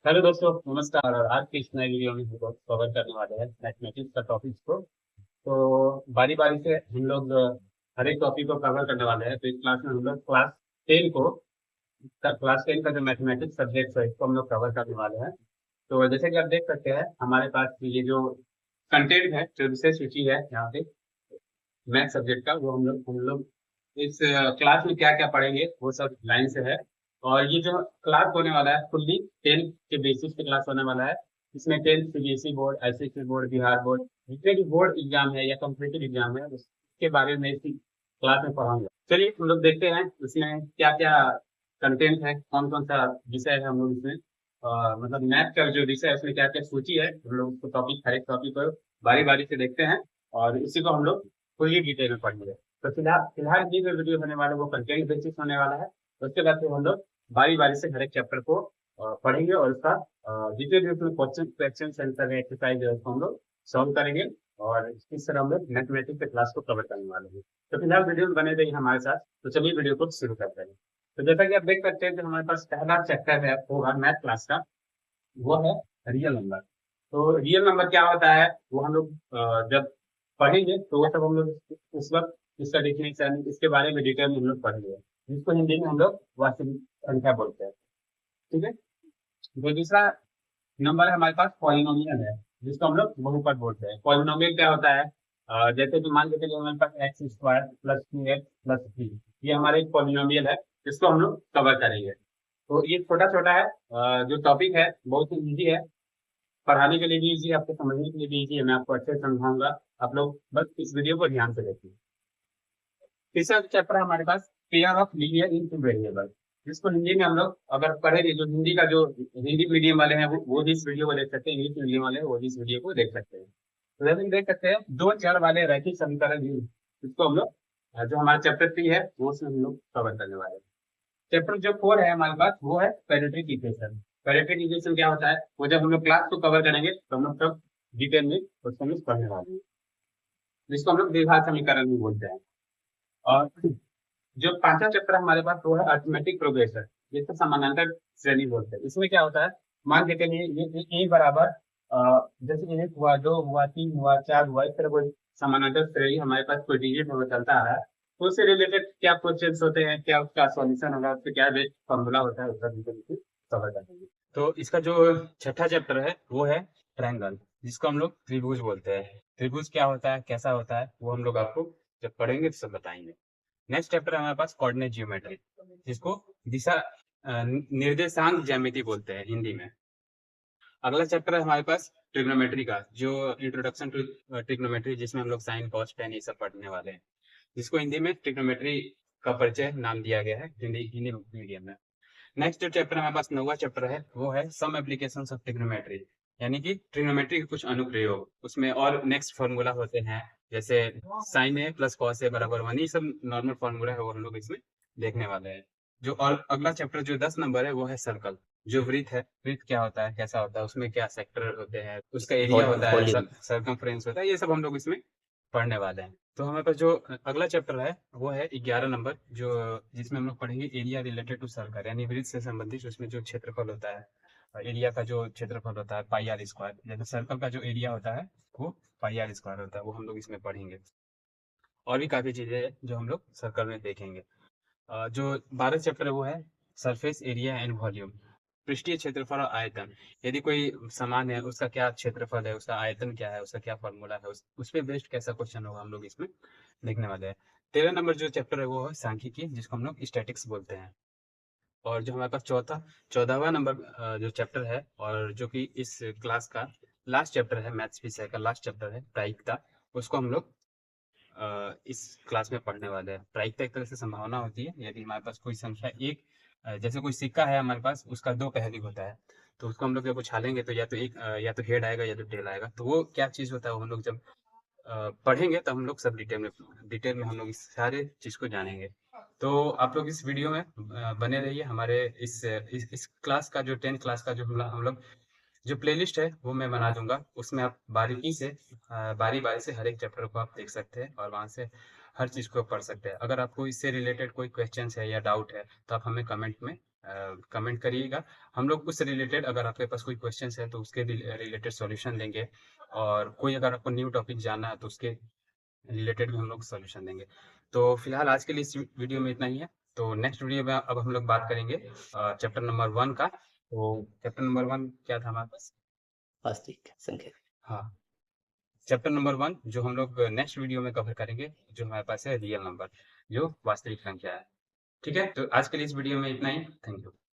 Hello दोस्तों, नमस्कार। और आज की इस नए वीडियो में हम लोग कवर करने वाले हैं मैथमेटिक्स का टॉपिक को। तो बारी बारी से हम लोग हर एक टॉपिक को कवर करने वाले हैं। तो इस क्लास में हम लोग क्लास 10 का जो मैथमेटिक्स सब्जेक्ट है इसको हम लोग कवर करने वाले हैं। तो जैसे कि आप देख सकते हैं हमारे पास ये जो कंटेंट है, जो विषय सूची है यहाँ पे मैथ सब्जेक्ट का, वो हम लोग इस क्लास में क्या क्या पढ़ेंगे वो सब लाइन से है। और ये जो क्लास होने वाला है फुल्ली 10 के बेसिस पे क्लास होने वाला है। इसमें 10 CBSE board, ICSE board, Bihar board, जितने भी बोर्ड एग्जाम है या कॉम्पिटेटिव एग्जाम है उसके बारे में इसी क्लास में पढ़ाऊंगा। चलिए हम लोग देखते हैं इसमें क्या क्या कंटेंट है, कौन कौन सा विषय है हम लोग इसमें। मतलब मैथ का जो विषय है उसमें क्या क्या सूची है, हम लोग उसको टॉपिक हर एक टॉपिक को बारी बारी से देखते हैं और इसी को हम लोग पूरी डिटेल में पढ़ेंगे। तो फिलहाल फिलहाल ये जो वीडियो होने वाला है वो कंटेंट बेसिस होने वाला है। उसके बाद फिर हम लोग बारी बारी से हर एक चैप्टर को पढ़ेंगे और उसका जितने भी उसमें क्वेश्चन क्वेश्चन आंसर है, एक्सरसाइज है, उसको हम लोग सॉल्व करेंगे। और इस तरह हम लोग मैथमेटिक्स के क्लास को कवर करने वाले हैं। तो फिलहाल वीडियो में बने रहिए हमारे साथ। तो चलिए वीडियो को शुरू करते हैं। तो जैसा कि आप देख सकते हैं कि हमारे पास पहला चैप्टर है होगा मैथ क्लास का, वो है रियल नंबर। तो रियल नंबर क्या होता है वो हम लोग जब पढ़ेंगे तो वो सब हम लोग उस वक्त इसका डेफिनेशन इसके बारे में डिटेल में हम लोग पढ़ेंगे, जिसको हिंदी में हम लोग वास्तविक संख्या बोलते हैं। ठीक है। जो दूसरा नंबर है हमारे पास पॉलिनोमियल है, जिसको हम लोग बहुपद बोलते हैं। पॉलिनोमियल क्या होता है? जैसे कि मान के चलिए हमारे पास x square plus 2x plus 3, ये हमारे एक पॉलिनोमियल है जिसको हम लोग कवर करेंगे। तो ये छोटा छोटा है, जो टॉपिक है बहुत ही इजी है, पढ़ाने के लिए भी इजी है, आपको समझने के लिए भी इजी है। मैं आपको अच्छे से समझाऊंगा, आप लोग बस इस वीडियो को ध्यान से देखिए। तीसरा चैप्टर है हमारे पास pair of linear in two variable, जिसको हिंदी में हम लोग अगर पढ़ेंगे, जो हिंदी का जो हिंदी मीडियम वाले हैं वो भी इस वीडियो को देख सकते हैं, इंग्लिश मीडियम वाले हैं वो भी इस वीडियो को देख सकते हैं। तो जैसे कि देख सकते हैं दो चर वाले रैखिक समीकरण ही, इसको हम लोग जो हमारा चैप्टर 3 है वो उसमें हम लोग कवर करने वाले हैं। चैप्टर जो 4 है हमारे पास वो है क्वाड्रेटिक इक्वेशन। क्वाड्रेटिक इक्वेशन क्या होता है वो जब हम लोग क्लास को कवर करेंगे तो हम लोग सब डिटेल में उसको हम लोग पढ़ने वाले हैं, जिसको हम लोग द्विघात समीकरण भी बोलते हैं। और जो पांचवा चैप्टर हमारे पास वो है अरिथमेटिक प्रोग्रेशन, जिसको समानांतर श्रेणी बोलते हैं। इसमें क्या होता है, मान के चलिए ये बराबर जैसे एक हुआ, दो हुआ, तीन हुआ, चार हुआ, इस तरह कोई समानांतर श्रेणी हमारे पास कोई डिजिट में चलता आ रहा है तो उससे रिलेटेड क्या क्वेश्चन होते हैं, क्या उसका सॉल्यूशन होगा, उसका क्या बेस्ट फॉर्मूला होता है, उसका डिटेल कवर करेंगे। तो इसका जो छठा चैप्टर है वो है ट्रायंगल, जिसको हम लोग त्रिभुज बोलते हैं। त्रिभुज क्या होता है, कैसा होता है, वो हम लोग आपको जब पढ़ेंगे तो सब बताएंगे। नेक्स्ट चैप्टर है हमारे पास कोऑर्डिनेट ज्योमेट्री, जिसको दिशा निर्देशांक ज्यामिति बोलते हैं हिंदी में। अगला चैप्टर है हमारे पास ट्रिग्नोमेट्री का, जो इंट्रोडक्शन टू ट्रिग्नोमेट्री, जिसमें हम लोग साइन कॉस टेन ये सब पढ़ने वाले हैं, जिसको हिंदी में ट्रिग्नोमेट्री का परिचय नाम दिया गया है हिंदी हिंदी मीडियम में। नेक्स्ट जो चैप्टर हमारे पास नौवा चैप्टर है वो है सम एप्लीकेशंस ऑफ ट्रिग्नोमेट्री, यानी कि ट्रिग्नोमेट्री के कुछ अनुप्रयोग, उसमें और नेक्स्ट फॉर्मूला होते हैं, जैसे sign A plus cos A बराबर वन, ये सब नॉर्मल फॉर्मूला है वो हम लोग इसमें देखने वाले हैं। जो और अगला चैप्टर जो 10 नंबर है वो है सर्कल, जो वृत्त है, वृत्त क्या होता है, कैसा होता है, उसमें क्या सेक्टर होते हैं, उसका एरिया होता है, वॉल्यूम। सरकमफ्रेंस होता है, ये सब हम लोग इसमें पढ़ने वाले हैं। तो हमारे पास जो अगला चैप्टर है वो है 11 नंबर, जो जिसमें हम लोग पढ़ेंगे एरिया रिलेटेड टू सर्कल, यानी वृत्त से संबंधित उसमें जो क्षेत्रफल होता है, एरिया का जो क्षेत्रफल होता है पाई आर स्क्वायर, जैसे सर्कल का जो एरिया होता है वो पाई आर स्क्वायर होता है, वो हम लोग इसमें पढ़ेंगे। और भी काफी चीजें हैं जो हम लोग सर्कल में देखेंगे। जो 12 चैप्टर है वो है सरफेस एरिया एंड वॉल्यूम, पृष्ठीय क्षेत्रफल और आयतन। यदि कोई सामान है उसका क्या क्षेत्रफल है, उसका आयतन क्या है, उसका क्या फॉर्मूला है, उस पे बेस्ड कैसा क्वेश्चन होगा हम लोग इसमें देखने वाले हैं। 13 नंबर जो चैप्टर है वो है सांख्यिकी, जिसको हम लोग स्टैटिक्स बोलते हैं। और जो हमारे पास 14वां नंबर जो चैप्टर है, और जो कि इस क्लास का लास्ट चैप्टर है, मैथ्स विषय का लास्ट चैप्टर है प्रायिकता, उसको हम लोग इस क्लास में पढ़ने वाले हैं। प्रायिकता एक तरह से संभावना होती है, यदि हमारे पास कोई संख्या एक जैसे कोई सिक्का है हमारे पास, उसका दो पहलू होता है, तो उसको हम लोग जब उछालेंगे तो या तो हेड आएगा या तो टेल आएगा, तो वो क्या चीज होता है वो हम लोग जब पढ़ेंगे तब हम लोग सब डिटेल में हम लोग इस सारे चीज को जानेंगे। तो आप लोग इस वीडियो में बने रहिए। हमारे इस क्लास का जो 10 क्लास का जो हम लोग जो प्लेलिस्ट है वो मैं बना दूंगा, उसमें आप बारीकी से बारी बारी से हर एक चैप्टर को आप देख सकते हैं और वहां से हर चीज को पढ़ सकते हैं। अगर आपको इससे रिलेटेड कोई क्वेश्चन है या डाउट है तो आप हमें कमेंट में कमेंट करिएगा। हम लोग उससे रिलेटेड अगर आपके पास कोई क्वेश्चंस है तो उसके रिलेटेड सॉल्यूशन देंगे, और कोई अगर आपको न्यू टॉपिक जानना है तो उसके रिलेटेड भी हम लोग सॉल्यूशन देंगे। तो फिलहाल आज के लिए इस वीडियो में इतना ही है। तो नेक्स्ट वीडियो में अब हम लोग बात करेंगे चैप्टर नंबर 1 का। तो चैप्टर नंबर 1 क्या था हमारे पास? वास्तविक संख्या। हाँ, चैप्टर नंबर 1 जो हम लोग नेक्स्ट वीडियो में कवर करेंगे, जो हमारे पास है रियल नंबर, जो वास्तविक संख्या है। ठीक है, तो आज के लिए इस वीडियो में इतना ही। Thank you.